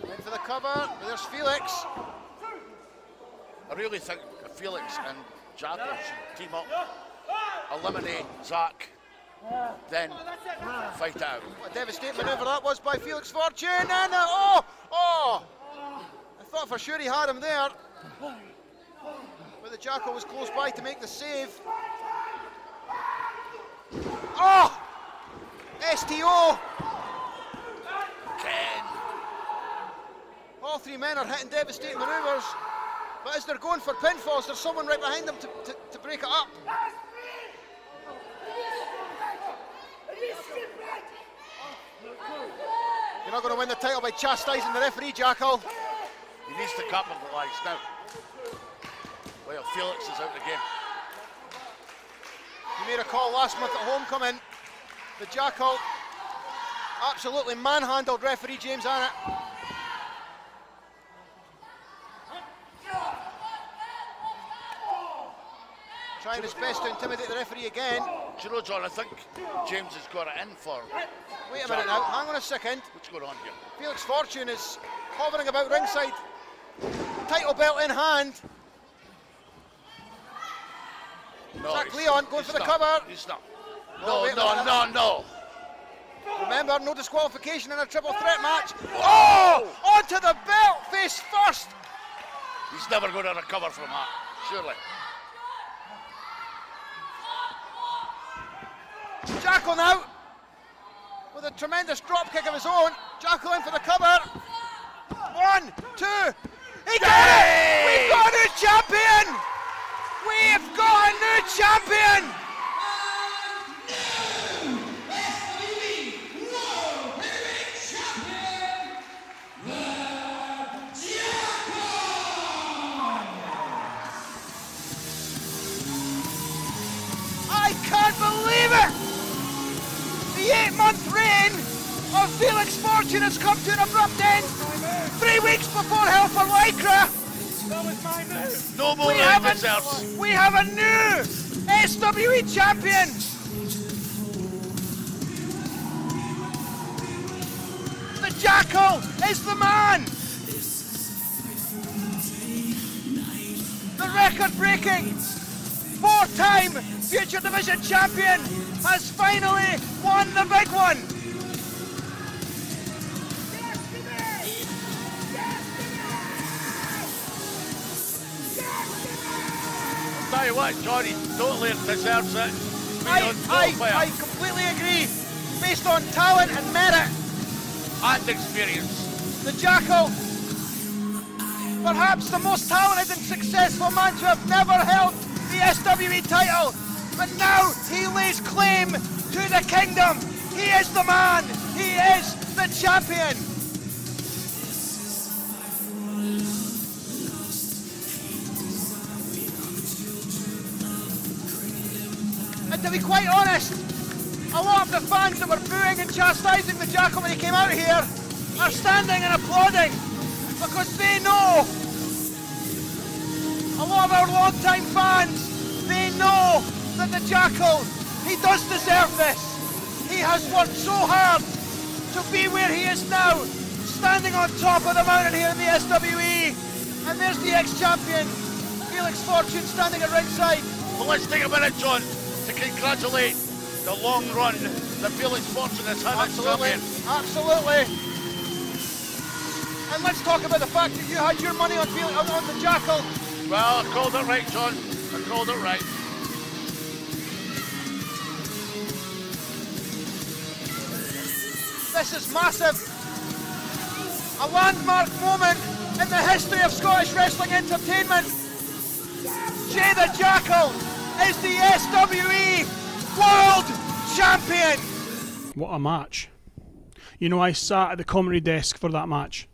In for the cover, there's Felix. I really think Felix and Jackal should team up, eliminate Zach, then fight it out. What a devastating manoeuvre that was by Felix Fortune, and oh! I thought for sure he had him there, but the Jackal was close by to make the save. Oh! STO! Ken! All three men are hitting devastating manoeuvres, but as they're going for pinfalls, there's someone right behind them to break it up. You're not going to win the title by chastising the referee, Jackal. He needs to capitalise now. Well, Felix is out of the game. He made a call last month at Homecoming. The Jackal absolutely manhandled referee James Arnott. Trying his best to intimidate the referee again. Do you know, John, I think James has got it in for. Wait a minute now, hang on a second. What's going on here? Felix Fortune is hovering about ringside, title belt in hand. No, Zach Leon going for the cover. He's not. No. Remember, no disqualification in a triple threat match. Oh! Onto the belt, face first. He's never going to recover from that, surely. Jackal now, with a tremendous drop kick of his own. Jackal in for the cover. 1, 2. He got it! We've got a new champion! We've got a new champion! I can't believe it! The 8-month reign of Felix Fortune has come to an abrupt end. 3 weeks before Hell for Lycra. That was my move. No more reserves. We have a new SWE champion. The Jackal is the man. The record-breaking 4-time Future Division champion has finally won the big one. I'll tell you what, Johnny totally deserves it. I completely agree. Based on talent and merit and experience, the Jackal, perhaps the most talented and successful man to have never held the SWE title, but now he lays claim to the kingdom. He is the man. He is the champion. And to be quite honest, a lot of the fans that were booing and chastising the Jackal when he came out here are standing and applauding because they know, a lot of our long-time fans, they know that the Jackal, he does deserve this. He has worked so hard to be where he is now, standing on top of the mountain here in the SWE. And there's the ex-champion, Felix Fortune, standing at ringside. Well, let's take a minute, John, to congratulate the long run that Felix Fortune has had. Absolutely. And let's talk about the fact that you had your money on the Jackal. Well, I called it right, John. I called it right. This is massive. A landmark moment in the history of Scottish wrestling entertainment. Jay the Jackal is the SWE World Champion. What a match. You know, I sat at the commentary desk for that match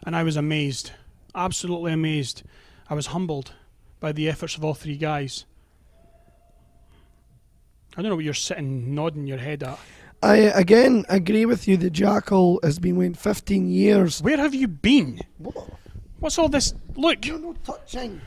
and I was amazed, absolutely amazed. I was humbled by the efforts of all three guys. I don't know what you're sitting nodding your head at. I again agree with you. The Jackal has been waiting 15 years. Where have you been? What's all this? Look, You're not touching.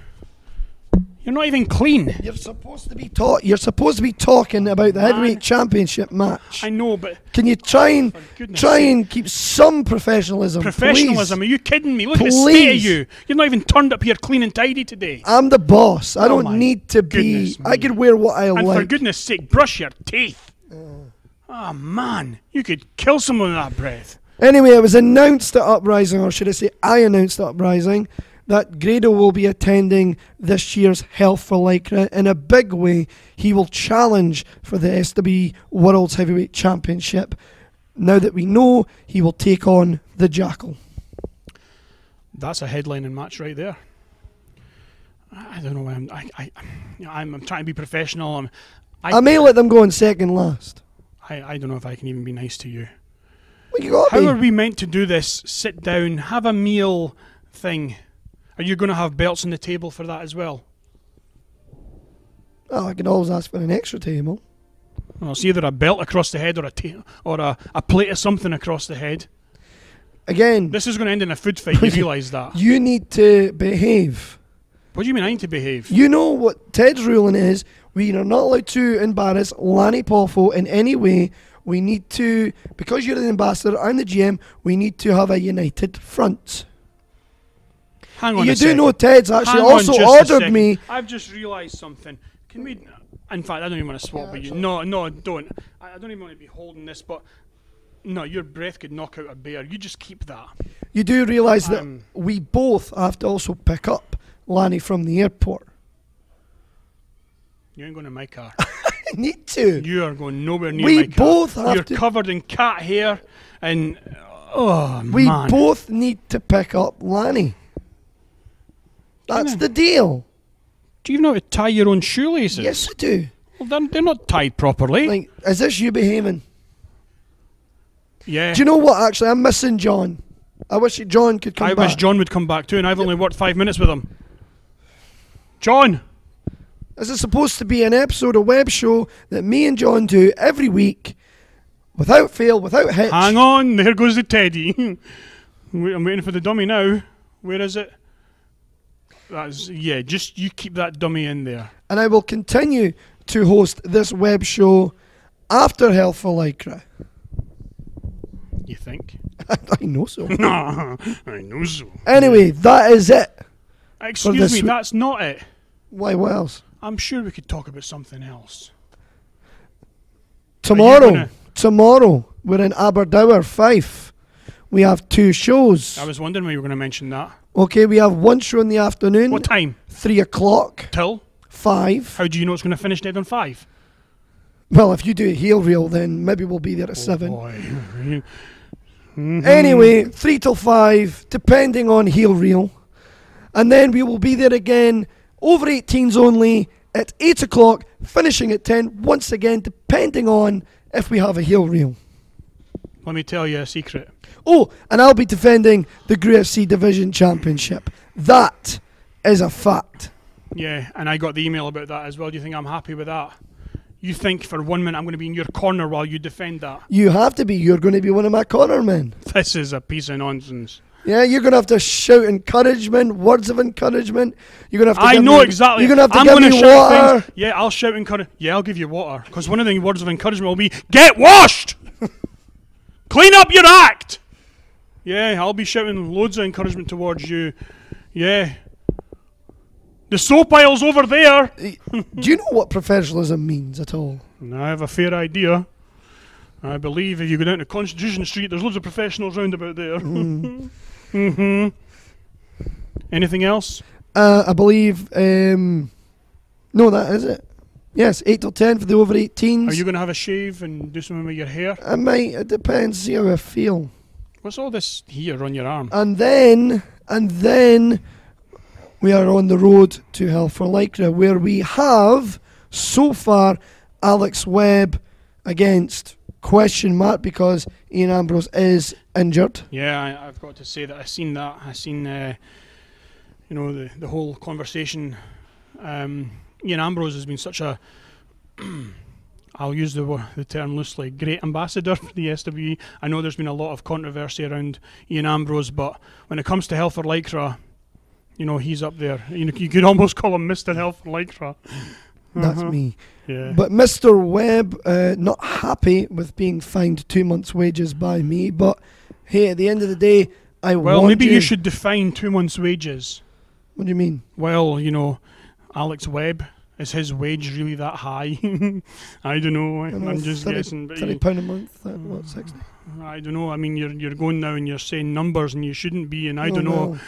you're not even clean. You're supposed to be You're supposed to be talking about the heavyweight championship match. I know, but Can you try and goodness keep some professionalism? professionalism? Please? Are you kidding me? Look at the state of Please. you. You're not even turned up here clean and tidy today. I'm the boss. I Oh don't my need to be. goodness I me. can wear what I And for like. goodness sake, brush your teeth. Oh man, you could kill someone with that breath. Anyway, it was announced at Uprising, or should I say, I announced at Uprising, that Grado will be attending this year's Hell for Lycra in a big way. He will challenge for the SWE World's Heavyweight Championship. Now that we know, he will take on the Jackal. That's a headlining match right there. I don't know why I'm trying to be professional. I may let them go in second last. I don't know if I can even be nice to you. Well, you got How me. are we meant to do this? Sit down, have a meal thing. Are you going to have belts on the table for that as well? Oh, I can always ask for an extra table. Well, it's either a belt across the head or a plate of something across the head. Again, This is going to end in a food fight. You realise that? you need to behave. What do you mean I need to behave? You know what Ted's ruling is. We are not allowed to embarrass Lanny Poffo in any way. We need to, because you're the ambassador, I'm the GM, we need to have a united front. Hang on You a do second. know Ted's actually Hang on also just a ordered second. me. I've just realised something. Can we... In fact, I don't even want to swap with you. No, don't. I don't even want to be holding this, but... No, your breath could knock out a bear. You just keep that. You do realise that we both have to also pick up Lanny from the airport. You ain't going to my car. I need to. You are going nowhere near We my car. both have You're to- covered in cat hair and... Oh, We man. both need to pick up Lanny. That's the deal. Do you know how to tie your own shoelaces? Yes, I do. Well, they're not tied properly. Like, is this you behaving? Yeah. Do you know what, actually? I'm missing John. I wish John could come I back. wish John would come back too, and I've only worked 5 minutes with him. John! This is supposed to be an episode of Web Show that me and John do every week, without fail, without hitch. Hang on, there goes the teddy. I'm waiting for the dummy now. Where is it? Just you keep that dummy in there. And I will continue to host this web show after Hell for Lycra. You think? I know so. I know so. Anyway, that is it. Excuse this me, week. that's not it. Why, what else? I'm sure we could talk about something else. Tomorrow, we're in Aberdour, Fife. We have 2 shows. I was wondering when you were going to mention that. Okay, we have 1 show in the afternoon. What time? 3 o'clock. Till? 5. How do you know it's going to finish dead on 5? Well, if you do a heel reel, then maybe we'll be there at 7. Boy. Anyway, 3 till 5, depending on heel reel. And then we will be there again, over 18s only, at 8 o'clock, finishing at 10, once again, depending on if we have a heel reel. Let me tell you a secret. Oh, and I'll be defending the GRU FC Division Championship. That is a fact. Yeah, and I got the email about that as well. Do you think I'm happy with that? You think for 1 minute I'm going to be in your corner while you defend that? You have to be. You're going to be one of my corner men. This is a piece of nonsense. Yeah, you're going to have to shout encouragement, words of encouragement. You're going to have to I give know me, exactly. You're going to have to I'm give gonna me shout water. things. Yeah, I'll shout encouragement. Yeah, I'll give you water. Because one of the words of encouragement will be, get washed! Clean up your act! Yeah, I'll be shouting loads of encouragement towards you. Yeah. The soap aisle's over there. Do you know what professionalism means at all? I have a fair idea. I believe if you go down to Constitution Street, there's loads of professionals round about there. Anything else? I believe, no, that is it. Yes, 8 till 10 for the over 18s. Are you going to have a shave and do something with your hair? I might, it depends, see how I feel. What's all this here on your arm? And then we are on the road to Hell for Lycra, where we have, so far, Alex Webb against question mark, because Ian Ambrose is injured. Yeah, I've got to say that I've seen that. I've seen, the whole conversation. Ian Ambrose has been such a I'll use the term loosely, great ambassador for the SWE. I know there's been a lot of controversy around Ian Ambrose, but when it comes to Hell for Lycra, you know, he's up there. You know, you could almost call him Mr. Hell for Lycra. That's me. Yeah. But Mr. Webb, not happy with being fined 2 months' wages by me, but hey, at the end of the day, Well, maybe you should define 2 months' wages. What do you mean? Well, you know, Alex Webb, is his wage really that high? I don't know. I'm just guessing. But £30 a month, what, 60? I don't know. I mean, you're going now and you're saying numbers and you shouldn't be, and I don't know.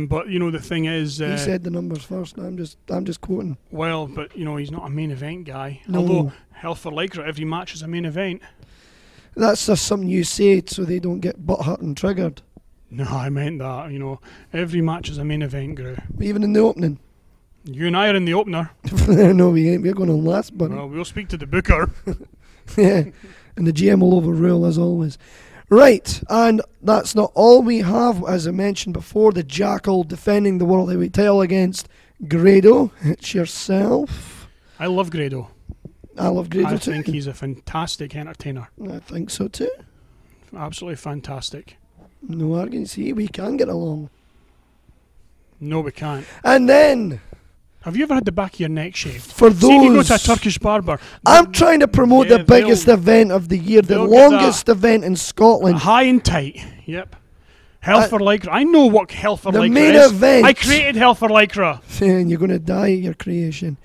But you know, the thing is, he said the numbers first. I'm just quoting. Well, but you know, he's not a main event guy. No. Although Hell for Lycra, every match is a main event. That's just something you say so they don't get butthurt and triggered. No, I meant that. You know, every match is a main event, Gru. Even in the opening. You and I are in the opener. No, we ain't. We're going on last, buddy. Well, we'll speak to the booker. Yeah, and the GM will overrule as always. Right, and that's not all we have. As I mentioned before, the Jackal defending the World Heavyweight title against Grado. It's yourself. I love Grado. I love Grado too. I think he's a fantastic entertainer. I think so too. Absolutely fantastic. No arguing. See, we can get along. No, we can't. And then... Have you ever had the back of your neck shaved? For See, if you go those... to a Turkish barber... I'm trying to promote the biggest event of the year, the longest event in Scotland. High and tight, yep. Hell for Lycra. I know what Hell for Lycra is. The main event... I created Hell for Lycra. And you're going to die at your creation.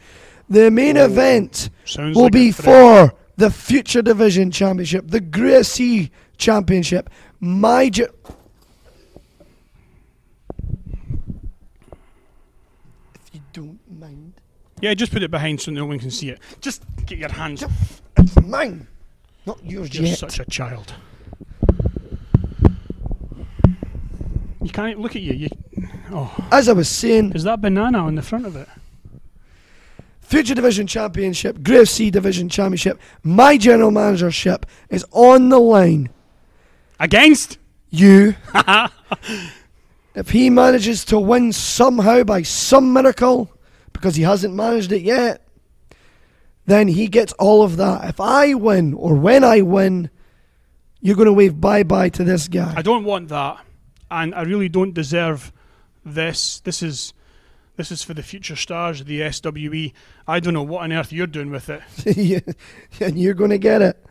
The main event Sounds will like be for the Future Division Championship, the Gracie Championship, If you don't mind. Yeah, just put it behind so no one can see it. Just get your hands off. It's mine, not yours You're yet. such a child. You can't look at you. As I was saying, is that banana on the front of it? Future Division Championship, Grave C Division Championship, my general managership is on the line. Against you. If he manages to win somehow by some miracle, because he hasn't managed it yet, then he gets all of that. If I win, or when I win, you're going to wave bye-bye to this guy. I don't want that, and I really don't deserve this. This is for the future stars of the SWE. I don't know what on earth you're doing with it. And you're going to get it.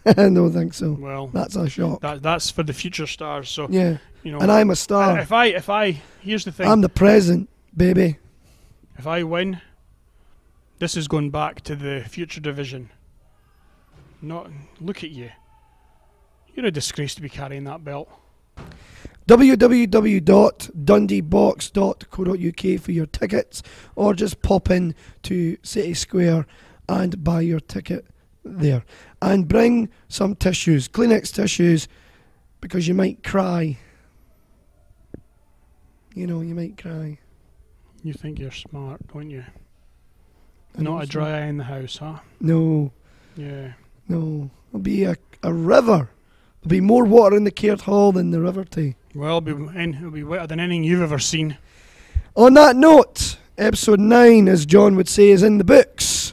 I don't think so. Well, that's a shock. That's for the future stars. So yeah, you know, and I'm a star. If I here's the thing. I'm the present, baby. If I win, this is going back to the future division. Not look at you. You're a disgrace to be carrying that belt. www.dundeebox.co.uk for your tickets, or just pop in to City Square and buy your ticket there. And bring some tissues, Kleenex tissues, because you might cry. You know, you might cry. You think you're smart, don't you? Not a dry eye in the house, huh? No. Yeah. No. It'll be a river. There'll be more water in the Caird Hall than the River Tay. Well, it'll be wetter than anything you've ever seen. On that note, episode 9, as John would say, is in the books.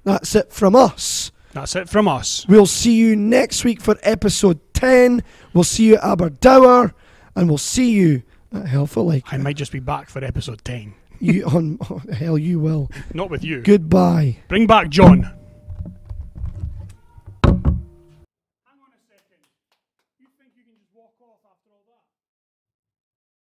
That's it from us. That's it from us. We'll see you next week for episode 10. We'll see you at Aberdour, and we'll see you at Hell for Lycra. I might just be back for episode 10. You hell, you will. Not with you. Goodbye. Bring back John.